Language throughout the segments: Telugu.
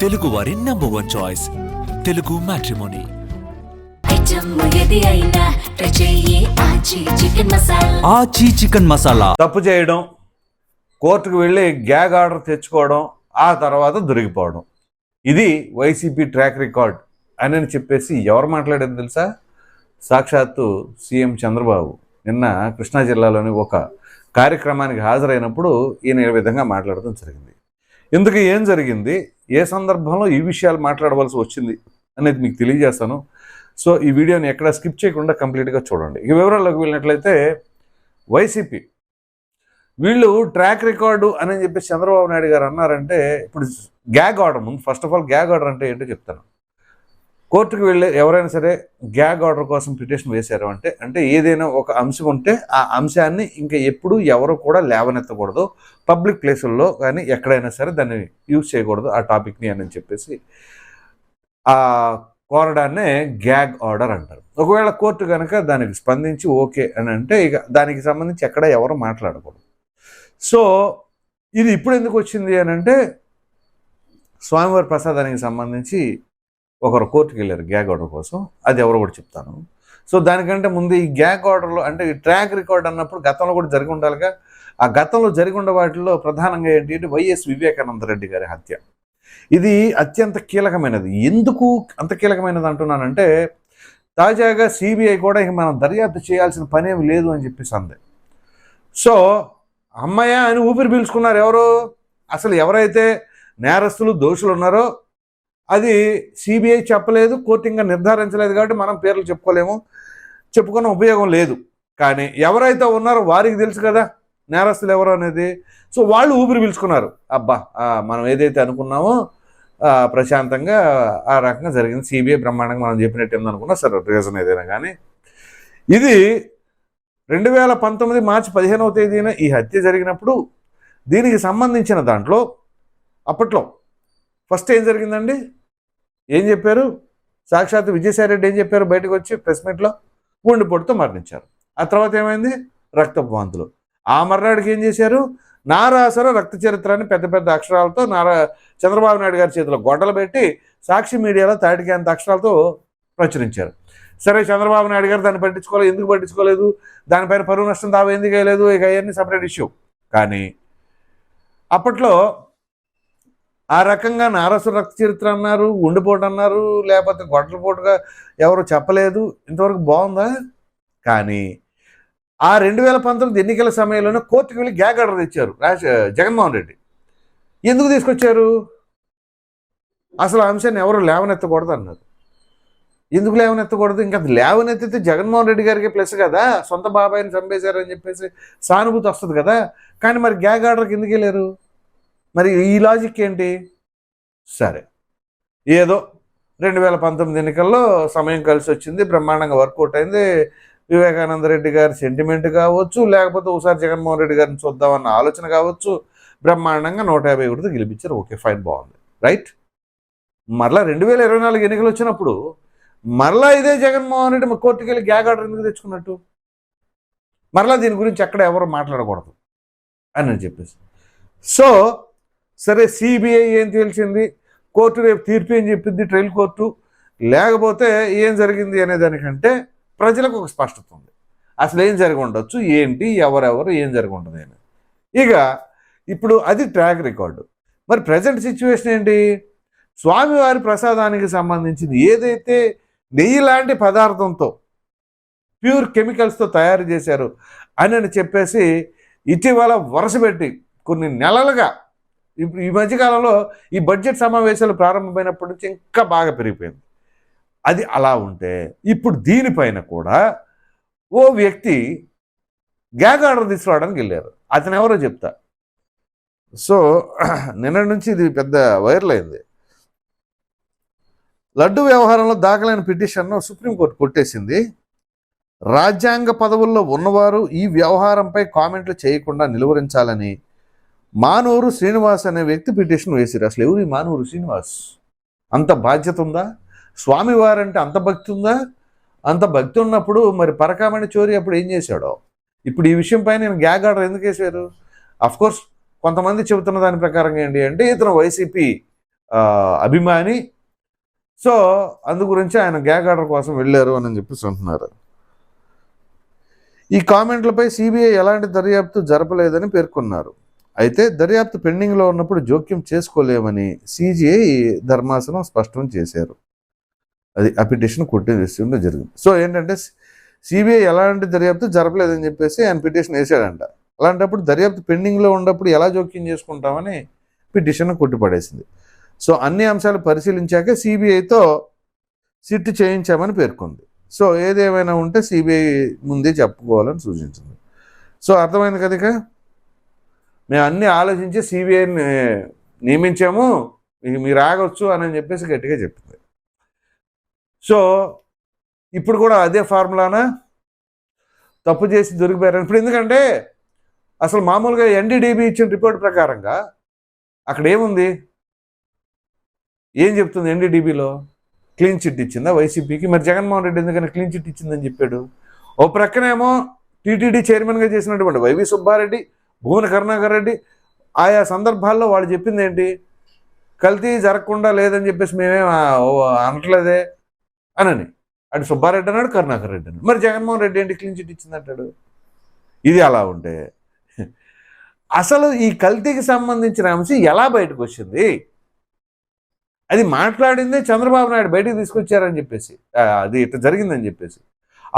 తెలుగు వారి నంబర్ 1 చాయిస్ తెలుగు మ్యాట్రిమోనీ. ఆచి చికెన్ మసాలా. తప్పు చేయడం, కోర్టుకు వెళ్ళి గ్యాగ్ ఆర్డర్ తెచ్చుకోవడం, ఆ తర్వాత దొరికిపోవడం, ఇది వైసీపీ ట్రాక్ రికార్డ్ అని చెప్పేసి ఎవరు మాట్లాడారు తెలుసా? సాక్షాత్తు సీఎం చంద్రబాబు నిన్న కృష్ణా జిల్లాలోని ఒక కార్యక్రమానికి హాజరైనప్పుడు ఈయన ఈ విధంగా మాట్లాడడం జరిగింది. ఇందుకు ఏం జరిగింది, ఏ సందర్భంలో ఈ విషయాలు మాట్లాడవలసి వచ్చింది అనేది మీకు తెలియజేస్తాను. సో ఈ వీడియోని ఎక్కడ స్కిప్ చేయకుండా కంప్లీట్గా చూడండి. ఈ వివరాల్లోకి వెళ్ళినట్లయితే, వైసీపీ వీళ్ళు ట్రాక్ రికార్డు అని చెప్పి చంద్రబాబు నాయుడు గారు అన్నారంటే, ఇప్పుడు గ్యాగ్ ఆర్డర్, ముందు first of all gag order అంటే ఏంటో చెప్తాను. కోర్టుకు వెళ్ళే ఎవరైనా సరే గ్యాగ్ ఆర్డర్ కోసం పిటిషన్ వేశారు అంటే ఏదైనా ఒక అంశం ఉంటే ఆ అంశాన్ని ఇంకా ఎప్పుడు ఎవరు కూడా లేవనెత్తకూడదు, పబ్లిక్ ప్లేసుల్లో కానీ ఎక్కడైనా సరే దాన్ని యూజ్ చేయకూడదు ఆ టాపిక్ని అని చెప్పేసి ఆ కోరడాన్నే గ్యాగ్ ఆర్డర్ అంటారు. ఒకవేళ కోర్టు కనుక దానికి స్పందించి ఓకే అని అంటే ఇక దానికి సంబంధించి ఎక్కడ ఎవరు మాట్లాడకూడదు. సో ఇది ఇప్పుడు ఎందుకు వచ్చింది అని అంటే, స్వామివారి ప్రసాదానికి సంబంధించి ఒకరు కోర్టుకు వెళ్ళారు గ్యాగ్ ఆర్డర్ కోసం. అది ఎవరు కూడా చెప్తాను. సో దానికంటే ముందు ఈ గ్యాగ్ ఆర్డర్లో అంటే ఈ ట్రాక్ రికార్డ్ అన్నప్పుడు గతంలో కూడా జరిగి ఉండాలిగా. ఆ గతంలో జరిగి ఉండే వాటిల్లో ప్రధానంగా ఏంటి అంటే వైఎస్ వివేకానంద రెడ్డి గారి హత్య. ఇది అత్యంత కీలకమైనది. ఎందుకు అంత కీలకమైనది అంటున్నానంటే, తాజాగా సిబిఐ కూడా ఇక మనం దర్యాప్తు చేయాల్సిన పనేమి లేదు అని చెప్పేసి అంది. సో అమ్మయ్య అని ఊపిరి పీల్చుకున్నారు ఎవరు? అసలు ఎవరైతే నేరస్తులు దోషులు ఉన్నారో అది సిబిఐ చెప్పలేదు, కోర్టు ఇంకా నిర్ధారించలేదు కాబట్టి మనం పేర్లు చెప్పుకోలేము, చెప్పుకున్న ఉపయోగం లేదు. కానీ ఎవరైతే ఉన్నారో వారికి తెలుసు కదా నేరస్తులు ఎవరు అనేది. సో వాళ్ళు ఊపిరి పీల్చుకున్నారు, అబ్బా మనం ఏదైతే అనుకున్నామో ప్రశాంతంగా ఆ రకంగా జరిగింది, సిబిఐ బ్రహ్మాండంగా మనం చెప్పినట్టు ఏందనుకున్నా సరే రీజన్ ఏదైనా కానీ. ఇది 2019 మార్చి 15వ తేదీన ఈ హత్య జరిగినప్పుడు దీనికి సంబంధించిన దాంట్లో అప్పట్లో ఫస్ట్ ఏం జరిగిందండి, ఏం చెప్పారు? సాక్షాత్ విజయసాయి రెడ్డి ఏం చెప్పారు బయటకు వచ్చి ప్రెస్ మీట్లో? గుండెపోటుతో మరణించారు. ఆ తర్వాత ఏమైంది? రక్తపు వాంతులు. ఆ మర్నాడికి ఏం చేశారు? నారాసుర రక్త చరిత్రాన్ని పెద్ద పెద్ద అక్షరాలతో చంద్రబాబు నాయుడు గారి చేతిలో గొడ్డలు పెట్టి సాక్షి మీడియాలో తాటికి అంత అక్షరాలతో ప్రచురించారు. సరే, చంద్రబాబు నాయుడు గారు దాన్ని పట్టించుకోలేదు. ఎందుకు పట్టించుకోలేదు? దానిపైన పరువు నష్టం దావా ఎందుకు వేయలేదు? ఇక అవన్నీ సపరేట్ ఇష్యూ. కానీ అప్పట్లో ఆ రకంగా నారసు రక్త చరిత్ర అన్నారు, గుండెపోటు అన్నారు, లేకపోతే గొడ్డలపోటుగా ఎవరు చెప్పలేదు. ఇంతవరకు బాగుందా? కానీ ఆ 2019 ఎన్నికల సమయంలోనే కోర్టుకు వెళ్ళి గ్యాగ్ ఆర్డర్ తెచ్చారు జగన్మోహన్ రెడ్డి. ఎందుకు తీసుకొచ్చారు? అసలు ఆ అంశాన్ని ఎవరు లేవనెత్తకూడదు అన్నారు. ఎందుకు లేవనెత్తకూడదు? ఇంకా అది లేవనెత్తితే జగన్మోహన్ రెడ్డి గారికి ప్లస్ కదా, సొంత బాబాయిని చంపేశారని చెప్పేసి సానుభూతి వస్తుంది కదా. కానీ మరి గ్యాగ్ ఆర్డర్కి ఎందుకు వెళ్ళారు? మరి ఈ లాజిక్ ఏంటి? సరే, ఏదో 2019 ఎన్నికల్లో సమయం కలిసి వచ్చింది, బ్రహ్మాండంగా వర్కౌట్ అయింది. వివేకానంద రెడ్డి గారి సెంటిమెంట్ కావచ్చు, లేకపోతే ఒకసారి జగన్మోహన్ రెడ్డి గారిని చూద్దామన్న ఆలోచన కావచ్చు, బ్రహ్మాండంగా 151 గెలిపించారు. ఓకే, ఫైన్, బాగుంది, రైట్. మరలా 2024 ఎన్నికలు వచ్చినప్పుడు మరలా ఇదే జగన్మోహన్ రెడ్డి కోర్టుకు వెళ్ళి గ్యాగ్ ఆర్డర్ ఎందుకు తెచ్చుకున్నట్టు? మరలా దీని గురించి ఎక్కడ ఎవరు మాట్లాడకూడదు అని చెప్పేసి. సో సరే, సిబిఐ ఏం తేల్చింది, కోర్టు రేపు తీర్పు ఏం చెప్పింది, ట్రయల్ కోర్టు, లేకపోతే ఏం జరిగింది అనే దానికంటే ప్రజలకు ఒక స్పష్టత ఉంది. అసలు ఏం జరిగి ఉండొచ్చు, ఏంటి, ఎవరెవరు, ఏం జరిగి ఉంటుంది అని. ఇక ఇప్పుడు అది ట్రాక్ రికార్డు. మరి ప్రజెంట్ సిచ్యువేషన్ ఏంటి? స్వామివారి ప్రసాదానికి సంబంధించింది ఏదైతే నెయ్యి లాంటి పదార్థంతో ప్యూర్ కెమికల్స్తో తయారు చేశారు అని చెప్పేసి ఇటీవల వరుసపెట్టి కొన్ని నెలలుగా, ఈ మధ్యకాలంలో ఈ బడ్జెట్ సమావేశాలు ప్రారంభమైనప్పటి నుంచి ఇంకా బాగా పెరిగిపోయింది. అది అలా ఉంటే ఇప్పుడు దీనిపైన కూడా ఓ వ్యక్తి గ్యాగ్ ఆర్డర్ తీసుకురావడానికి వెళ్ళారు. అతను ఎవరో చెప్తా. సో నిన్న నుంచి ఇది పెద్ద వైరల్ అయింది. లడ్డు వ్యవహారంలో దాఖలైన పిటిషన్ను సుప్రీంకోర్టు కొట్టేసింది. రాజ్యాంగ పదవుల్లో ఉన్నవారు ఈ వ్యవహారంపై కామెంట్లు చేయకుండా నిలువరించాలని మానూరు శ్రీనివాస్ అనే వ్యక్తి పిటిషన్ వేసిరు. అసలు ఎవరు ఈ మానూరు శ్రీనివాస్? అంత బాధ్యత ఉందా? స్వామివారంటే అంత భక్తి ఉందా? అంత భక్తి ఉన్నప్పుడు మరి పరకామణి చోరీ అప్పుడు ఏం చేశాడో? ఇప్పుడు ఈ విషయంపై నేను గ్యాగ్ ఆర్డర్ ఎందుకు వేశారు? అఫ్కోర్స్ కొంతమంది చెబుతున్న దాని ప్రకారంగా ఏంటి అంటే, ఇతను వైసీపీ అభిమాని. సో అందు గురించి ఆయన గ్యాగ్ ఆర్డర్ కోసం వెళ్ళారు అని చెప్పేసి అంటున్నారు. ఈ కామెంట్లపై సిబిఐ ఎలాంటి దర్యాప్తు జరపలేదని పేర్కొన్నారు. అయితే దర్యాప్తు పెండింగ్లో ఉన్నప్పుడు జోక్యం చేసుకోలేమని సిజిఐ ధర్మాసనం స్పష్టం చేశారు. అది ఆ పిటిషన్ కొట్టేస్తుండడం జరిగింది. సో ఏంటంటే సిబిఐ ఎలాంటి దర్యాప్తు జరపలేదని చెప్పేసి ఆయన పిటిషన్ వేసాడంట. అలాంటప్పుడు దర్యాప్తు పెండింగ్లో ఉన్నప్పుడు ఎలా జోక్యం చేసుకుంటామని పిటిషన్ కొట్టిపడేసింది. సో అన్ని అంశాలు పరిశీలించాక సిబిఐతో సిట్ చేయించామని పేర్కొంది. సో ఏదేమైనా ఉంటే సిబిఐ ముందే చెప్పుకోవాలని సూచించింది. సో అర్థమైంది కదా, ఇక మేము అన్నీ ఆలోచించి సిబిఐని నియమించాము, మీరు ఆగొచ్చు అని చెప్పేసి గట్టిగా చెప్పింది. సో ఇప్పుడు కూడా అదే ఫార్ములానా, తప్పు చేసి దొరికిపోయారు ఇప్పుడు. ఎందుకంటే అసలు మామూలుగా ఎన్డీడీబీ ఇచ్చిన రిపోర్ట్ ప్రకారంగా అక్కడ ఏముంది, ఏం చెప్తుంది ఎన్డీడీబీలో? క్లీన్ చిట్ ఇచ్చిందా వైసీపీకి? మరి జగన్మోహన్ రెడ్డి ఎందుకని క్లీన్ చిట్ ఇచ్చిందని చెప్పాడు? ఓ ప్రక్కనేమో టీటీడీ చైర్మన్గా చేసినటువంటి వైవి సుబ్బారెడ్డి, భువన కరుణాకర్ రెడ్డి ఆయా సందర్భాల్లో వాళ్ళు చెప్పింది ఏంటి, కల్తీ జరగకుండా లేదని చెప్పేసి మేమేం అనట్లేదే అనని. అటు సుబ్బారెడ్డి అన్నాడు, కరుణాకర్ రెడ్డి అన్నాడు. మరి జగన్మోహన్ రెడ్డి ఏంటి క్లీన్ చిట్ ఇచ్చిందంటాడు? ఇది అలా ఉంటే అసలు ఈ కల్తీకి సంబంధించిన అంశం ఎలా బయటకు వచ్చింది? అది మాట్లాడిందే చంద్రబాబు నాయుడు బయటకు తీసుకొచ్చారని చెప్పేసి, అది ఇట్లా జరిగిందని చెప్పేసి.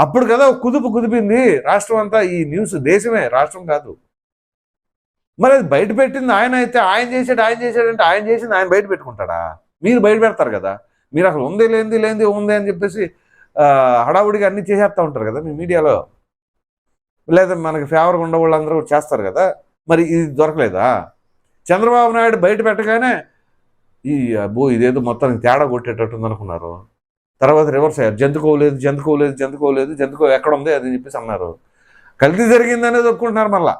అప్పుడు కదా కుదిపింది రాష్ట్రం అంతా. ఈ న్యూస్ దేశమే, రాష్ట్రం కాదు. మరి అది బయట పెట్టింది ఆయన అయితే, ఆయన చేశాడంటే ఆయన చేసింది ఆయన బయట పెట్టుకుంటాడా? మీరు బయట పెడతారు కదా. మీరు అసలు ఉంది లేనిది ఉంది అని చెప్పేసి హడావుడిగా అన్నీ చేసేస్తూ ఉంటారు కదా మీ మీడియాలో, లేదా మనకి ఫేవర్గా ఉండే వాళ్ళందరూ చేస్తారు కదా. మరి ఇది దొరకలేదా? చంద్రబాబు నాయుడు బయట పెట్టగానే ఇదేదో మొత్తానికి తేడా కొట్టేటట్టుంది అనుకున్నారు. తర్వాత రివర్స్ అయ్యారు, జంతుకోలేదు ఎక్కడ ఉంది అది చెప్పేసి అన్నారు. కల్తీ జరిగింది అనేది ఒప్పుకుంటున్నారు. మళ్ళా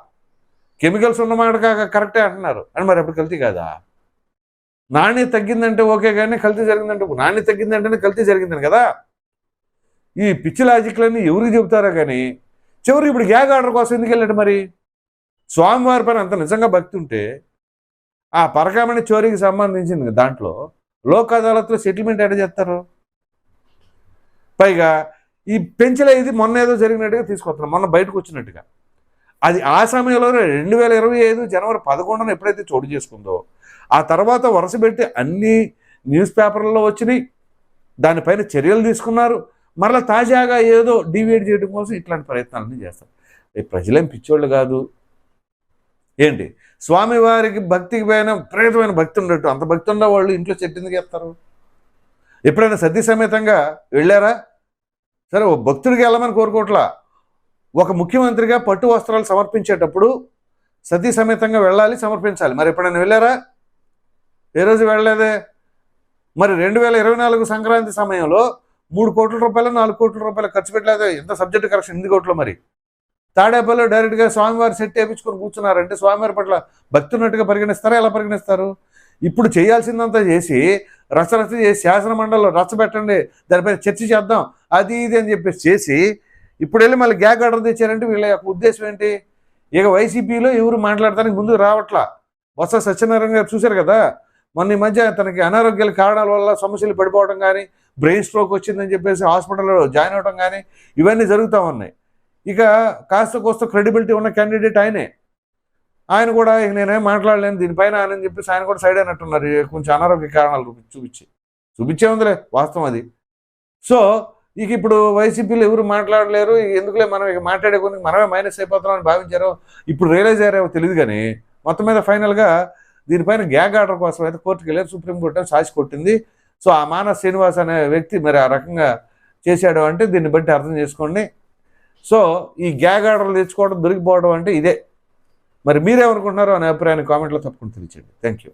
కెమికల్స్ ఉన్నమాట కరెక్టే అంటున్నారు. అని మరి అప్పుడు కల్తీ కాదా? నాణ్యత తగ్గిందంటే ఓకే, కానీ కల్తీ జరిగిందంటే, నాణ్యత తగ్గిందంటేనే కల్తీ జరిగిందని కదా. ఈ పిచ్చి లాజిక్లన్నీ ఎవరికి చెబుతారో కానీ చివరికి ఇప్పుడు గ్యాగ్ ఆర్డర్ కోసం ఎందుకు వెళ్ళాడు? మరి స్వామివారి పైన అంత నిజంగా భక్తి ఉంటే ఆ పరకామణి చోరీకి సంబంధించింది దాంట్లో లోక్ అదాలత్లో సెటిల్మెంట్ ఎక్కడ చేస్తారు? పైగా ఈ పెంచలే ఇది మొన్న ఏదో జరిగినట్టుగా తీసుకొస్తున్నాం, మొన్న బయటకు వచ్చినట్టుగా. అది ఆ సమయంలో 2025 జనవరి 11న ఎప్పుడైతే చోటు చేసుకుందో ఆ తర్వాత వరుస పెట్టి అన్ని న్యూస్ పేపర్లలో వచ్చినాయి, దానిపైన చర్యలు తీసుకున్నారు. మరలా తాజాగా ఏదో డివియేట్ చేయడం కోసం ఇట్లాంటి ప్రయత్నాలన్నీ చేస్తారు. ప్రజలేం పిచ్చోళ్ళు కాదు ఏంటి, స్వామివారికి భక్తికి పైన విపరీతమైన భక్తి ఉండట్టు, అంత భక్తి ఉన్న వాళ్ళు ఇంట్లో చెట్టు ఎందుకు చేస్తారు? ఎప్పుడైనా సతీ సమేతంగా వెళ్ళారా? సరే, ఓ భక్తుడికి వెళ్ళమని కోరుకోవట్లా. ఒక ముఖ్యమంత్రిగా పట్టు వస్త్రాలు సమర్పించేటప్పుడు సతీ సమేతంగా వెళ్ళాలి, సమర్పించాలి. మరి ఎప్పుడైనా వెళ్ళారా? ఏ రోజు వెళ్ళలేదే. మరి 2024 సంక్రాంతి సమయంలో 3 కోట్ల రూపాయలు 4 కోట్ల రూపాయలు ఖర్చు పెట్టలేదు. ఎంత సబ్జెక్ట్ కరెక్షన్ 8 కోట్లు. మరి తాడేపల్లిలో డైరెక్ట్గా స్వామివారి సెట్ వేయించుకొని కూర్చున్నారంటే స్వామివారి పట్ల భక్తి ఉన్నట్టుగా పరిగణిస్తారా? ఎలా పరిగణిస్తారు? ఇప్పుడు చేయాల్సిందంతా చేసి రచరచ చేసి శాసన మండలిలో రచ్చబెట్టండి, దానిపైన చర్చ చేద్దాం, అది ఇది అని చెప్పేసి చేసి ఇప్పుడు వెళ్ళి మళ్ళీ గ్యాగ్ ఆర్డర్ తెచ్చారంటే వీళ్ళ యొక్క ఉద్దేశం ఏంటి? ఇక వైసీపీలో ఎవరు మాట్లాడటానికి ముందుకు రావట్లా. బొత్స సత్యనారాయణ గారు చూశారు కదా, మొన్న ఈ మధ్య తనకి అనారోగ్యాల కారణాల వల్ల సమస్యలు పడిపోవడం కానీ, బ్రెయిన్ స్ట్రోక్ వచ్చిందని చెప్పేసి హాస్పిటల్లో జాయిన్ అవ్వడం కానీ ఇవన్నీ జరుగుతూ ఉన్నాయి. ఇక కాస్త కోస్త క్రెడిబిలిటీ ఉన్న క్యాండిడేట్ ఆయనే. ఆయన కూడా ఇక నేనేం మాట్లాడలేను దీనిపైన అని చెప్పేసి ఆయన కూడా సైడ్ అయినట్టున్నారు, కొంచెం అనారోగ్య కారణాలు చూపించే ఉందిలే వాస్తవం అది. సో ఇక ఇప్పుడు వైసీపీలో ఎవరు మాట్లాడలేరు, ఎందుకులే మనం ఇక మాట్లాడే కొన్ని మనమే మైనస్ అయిపోతున్నామని భావించారో ఇప్పుడు రియలైజ్ అయ్యారో తెలియదు. కానీ మొత్తం మీద ఫైనల్గా దీనిపైన గ్యాగ్ ఆర్డర్ కోసం అయితే కోర్టుకు వెళ్ళారు. సుప్రీంకోర్టు సాక్షి కొట్టింది. సో ఆ మానస్ శ్రీనివాస్ అనే వ్యక్తి మరి ఆ రకంగా చేశాడు అంటే దీన్ని బట్టి అర్థం చేసుకోండి. సో ఈ గ్యాగ్ ఆర్డర్లు తెచ్చుకోవడం, దొరికిపోవడం అంటే ఇదే. మరి మీరేమనుకుంటున్నారో అనే అభిప్రాయాన్ని కామెంట్లో తప్పకుండా తెలియచేయండి. Thank you.